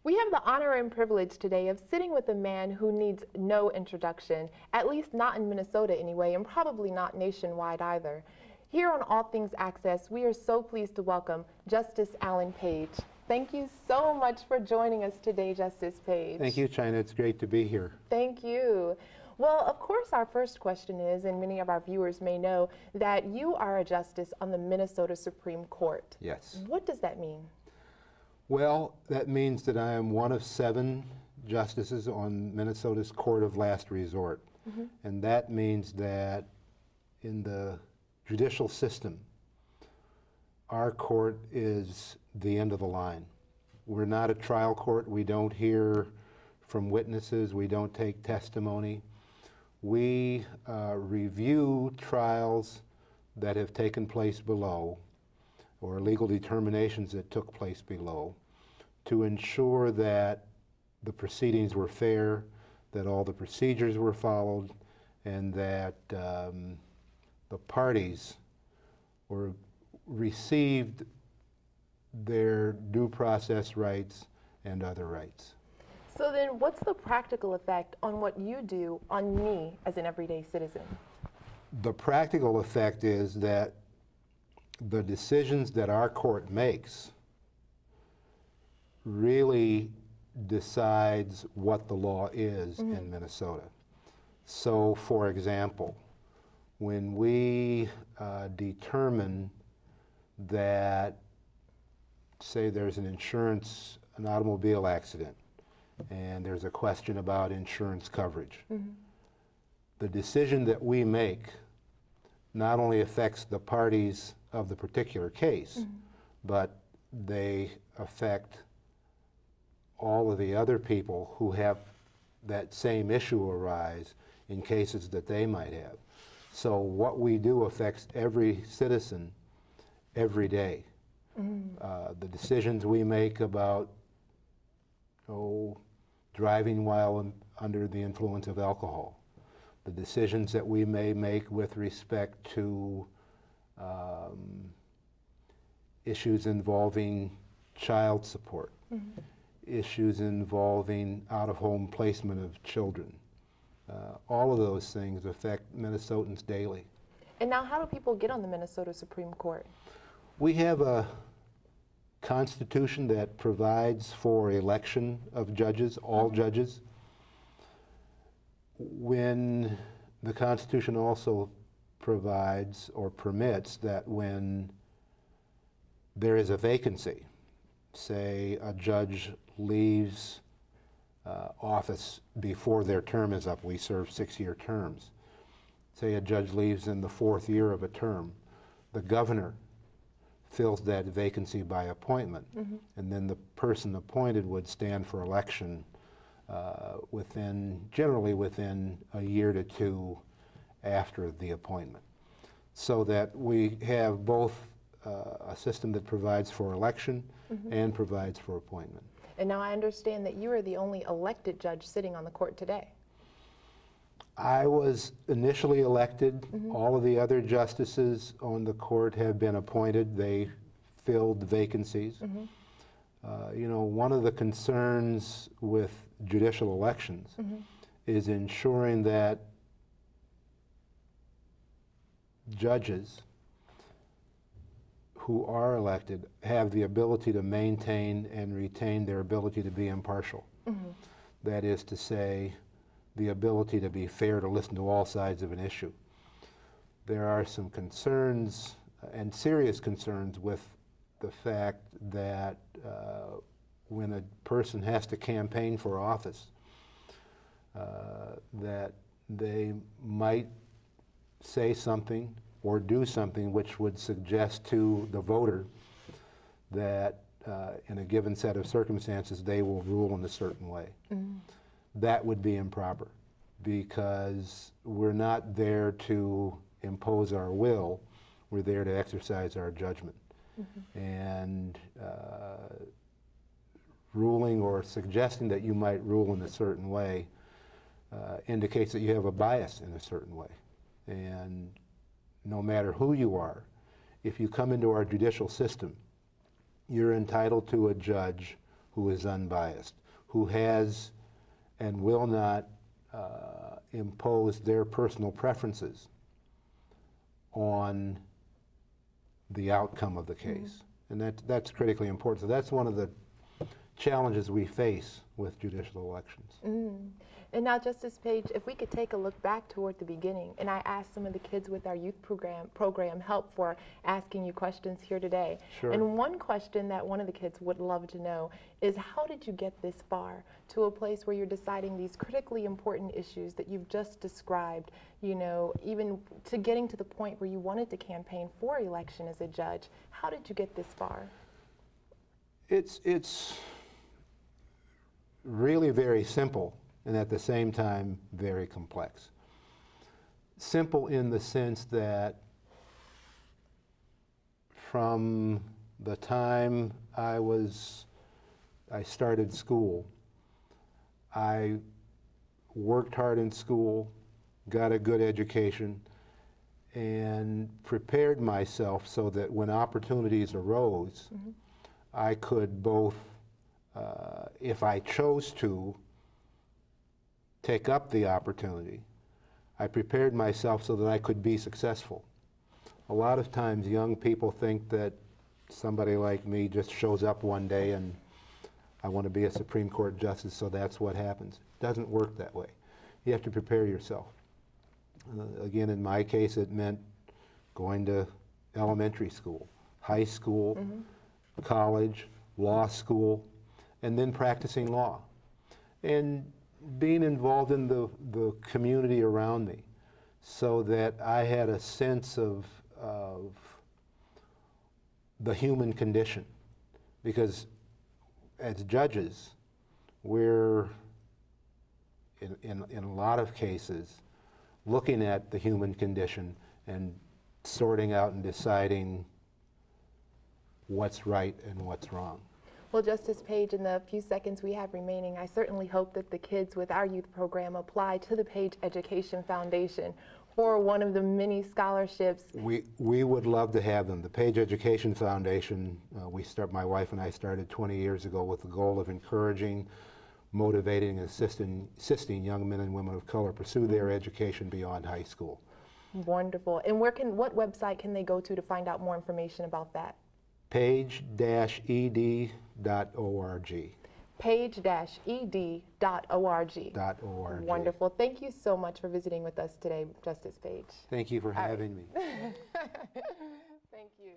We have the honor and privilege today of sitting with a man who needs no introduction, at least not in Minnesota anyway, and probably not nationwide either. Here on All Things Access, we are so pleased to welcome Justice Alan Page. Thank you so much for joining us today, Justice Page. Thank you, China. It's great to be here. Thank you. Well, of course, our first question is, and many of our viewers may know, that you are a justice on the Minnesota Supreme Court. Yes. What does that mean? Well, that means that I am one of 7 justices on Minnesota's Court of Last Resort. And that means that in the judicial system, our court is the end of the line. We're not a trial court. We don't hear from witnesses. We don't take testimony. We review trials that have taken place below, or legal determinations that took place below, to ensure that the proceedings were fair, that all the procedures were followed, and that the parties received their due process rights and other rights. So then what's the practical effect on what you do on me as an everyday citizen? The practical effect is that the decisions that our court makes really decides what the law is in Minnesota. So, for example, when we determine that, say there's an automobile accident, and there's a question about insurance coverage, the decision that we make not only affects the parties of the particular case, but they affect all of the other people who have that same issue arise in cases that they might have. So what we do affects every citizen every day. The decisions we make about driving while under the influence of alcohol, the decisions that we may make with respect to issues involving child support, issues involving out-of-home placement of children. All of those things affect Minnesotans daily. And now how do people get on the Minnesota Supreme Court? We have a constitution that provides for election of judges, all judges. When the Constitution also provides or permits that when there is a vacancy, say a judge leaves office before their term is up, we serve 6-year terms. Say a judge leaves in the 4th year of a term, the governor fills that vacancy by appointment, and then the person appointed would stand for election generally within a year to 2 after the appointment. So that we have both a system that provides for election and provides for appointment. And now I understand that you are the only elected judge sitting on the court today. I was initially elected. All of the other justices on the court have been appointed. They filled vacancies. You know, one of the concerns with judicial elections is ensuring that judges who are elected have the ability to maintain and retain their ability to be impartial. That is to say, the ability to be fair, to listen to all sides of an issue. There are some concerns, and serious concerns, with the fact that when a person has to campaign for office, that they might say something or do something which would suggest to the voter that in a given set of circumstances they will rule in a certain way. That would be improper, because we're not there to impose our will, we're there to exercise our judgment. And ruling or suggesting that you might rule in a certain way indicates that you have a bias in a certain way. And no matter who you are, if you come into our judicial system, you're entitled to a judge who is unbiased, who has and will not impose their personal preferences on the outcome of the case. And that's critically important. So that's one of the challenges we face with judicial elections. And now, Justice Page, if we could take a look back toward the beginning, and I asked some of the kids with our youth program help for asking you questions here today. Sure. And one question that one of the kids would love to know is, how did you get this far to a place where you're deciding these critically important issues that you've just described, you know, even to getting to the point where you wanted to campaign for election as a judge? How did you get this far? It's really very simple, and at the same time very complex. Simple in the sense that from the time I started school, I worked hard in school, got a good education, and prepared myself so that when opportunities arose, I could both, if I chose to, take up the opportunity. I prepared myself so that I could be successful. A lot of times young people think that somebody like me just shows up one day and I want to be a Supreme Court justice, so that's what happens. It doesn't work that way. You have to prepare yourself. Again, in my case, it meant going to elementary school, high school, college, law school, and then practicing law. And being involved in the community around me so that I had a sense of the human condition. Because as judges, we're, in a lot of cases, looking at the human condition and sorting out and deciding what's right and what's wrong. Well, Justice Page, in the few seconds we have remaining, I certainly hope that the kids with our youth program apply to the Page Education Foundation for one of the many scholarships. We would love to have them. The Page Education Foundation, my wife and I started 20 years ago with the goal of encouraging, motivating, and assisting young men and women of color pursue their education beyond high school. Wonderful. And what website can they go to find out more information about that? page-ed.org. page-ed.org. Wonderful. Thank you so much for visiting with us today, Justice Page. Thank you for having me. Thank you.